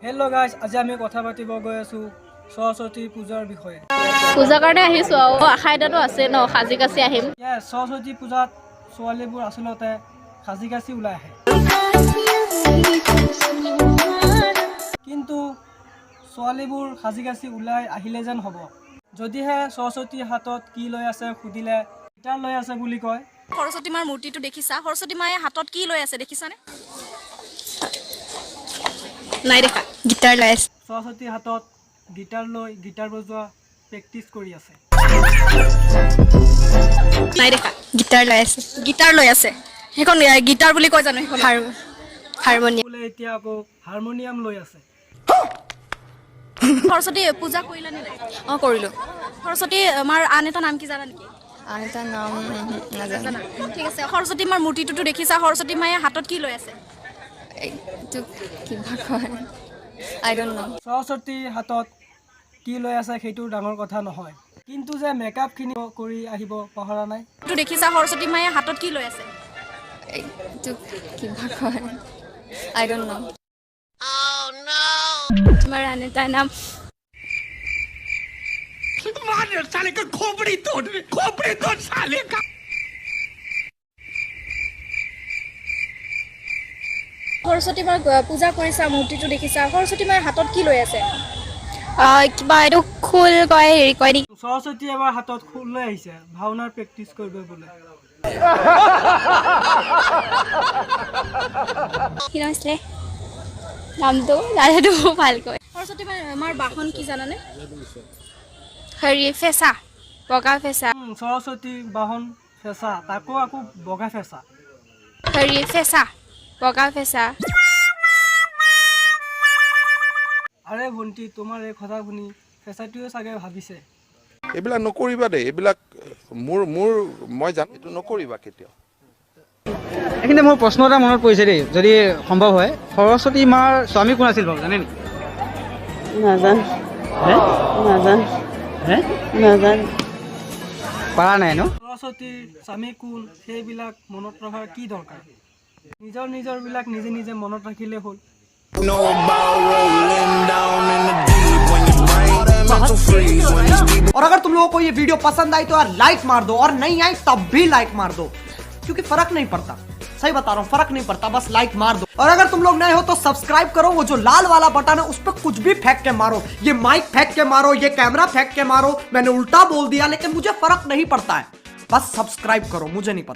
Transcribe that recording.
Hello' guys, আজি আমি কথা পাতিব গৈ আছোঁ সৰস্বতী পূজাৰ বিষয়ে। পূজাৰ কাৰণে আহিছোঁ আৰু আশা এটাতো আছে ন, সাজি কাচি আহিম। সৰস্বতী পূজাত ছোৱালীবোৰ আচলতে সাজি কাচি ওলাই আহে, কিন্তু ছোৱালীবোৰ সাজি কাচি ওলাই আহিলে যেন হ'ব। যদিহে সৰস্বতীৰ হাতত কি লৈ আছে সুধিলে গীটাৰ লৈ আছে বুলি কয়। সৰস্বতী মাৰ মূৰ্তিটো দেখিছা? সৰস্বতী মায়ে হাতত কি লৈ আছে দেখিছানে? নাই দেখা, গীটাৰ লৈ আছে। সৰস্বতীৰ হাতত গীটাৰ লৈ গীটাৰ বজোৱা প্ৰেক্টিচ কৰি আছে। নাই দেখা, গীটাৰ লৈ আছে। গীটাৰ লৈ আছে, সেইখন গীটাৰ বুলি কয় জানো? সেইখন হাৰমনিয়াম। বোলে এতিয়া আকৌ হাৰমনিয়াম লৈ আছে। সৰস্বতী পূজা কৰিলা নে নাই? অঁ, কৰিলোঁ। সৰস্বতী মাৰ আন এটা নাম কি জানা নেকি? আন এটা নাম নাজানো। ঠিক আছে, সৰস্বতী মাৰ মূৰ্তিটোতো দেখিছা? সৰস্বতী মায়ে হাতত কি লৈ আছে? এইটো কিবা কয়, আই ডণ্ট ন'। সৰস্বতীৰ হাতত কি লৈ আছে সেইটো ডাঙৰ কথা নহয়, কিন্তু যে মেকআপখিনি কৰি আহিব পাহৰা নাই। এইটো দেখিছা? সৰস্বতী মায়ে হাতত কি লৈ আছে? এইটো কিবা কয়, আই ডণ্ট ন'। তোমাৰ আন এটা নাম সৰস্বতী মাক পূজা কৰিছা, মূৰ্তিটো দেখিছা? সৰস্বতী মায়ে হাতত কি লৈ আছে? কিবা এইটো খোল কয়, হেৰি কয় নেকি? সৰস্বতী এবাৰ হাতত খোল লৈ আহিছে, ভাওনাৰ প্ৰেক্টিচ কৰিব বোলে। কি নাম আছিলে নামটো? নাজানো ভালকৈ। সৰস্বতী মাৰ বাহন কি জানানে? হেৰি ফেঁচা, বগা ফেঁচা। সৰস্বতীৰ বাহন ফেঁচা, তাকো আকৌ বগা ফেঁচা। হেৰি ফেঁচা, বগা ফেঁচা। আৰে ভণ্টি, তোমাৰ এই কথা শুনি ফেঁচাটোৱে চাগে ভাবিছে। এইবিলাক নকৰিবা দেই, এইবিলাক মই জানো এইটো নকৰিবা কেতিয়াও। এইখিনিতে মোৰ প্ৰশ্ন এটা মনত পৰিছে দেই, যদি সম্ভৱ হয়। সৰস্বতী মাৰ স্বামী কোন আছিল বাৰু, জানে নেকি? নাজানো। পাৰা নাই ন? সৰস্বতীৰ স্বামী কোন সেইবিলাক মনত ৰখাৰ কি দৰকাৰ? নিজৰ বিলাক নিজে নিজে মনত ৰাখিলে হ'ল। और अगर तुम लोगों को ये वीडियो पसंद आई तो यार लाइक मार दो, और नहीं आई तब भी लाइक मार दो, क्योंकि फर्क नहीं पड़ता। सही बता रहा हूँ, फर्क नहीं पड़ता, बस लाइक मार दो। और अगर तुम लोग नए हो तो सब्सक्राइब करो, वो जो लाल वाला बटन है उस पर कुछ भी फेंक के मारो, ये माइक फेंक के मारो, ये कैमरा फेंक के मारो, मैंने उल्टा बोल दिया लेकिन मुझे फर्क नहीं पड़ता है, बस सब्सक्राइब करो, मुझे नहीं पता।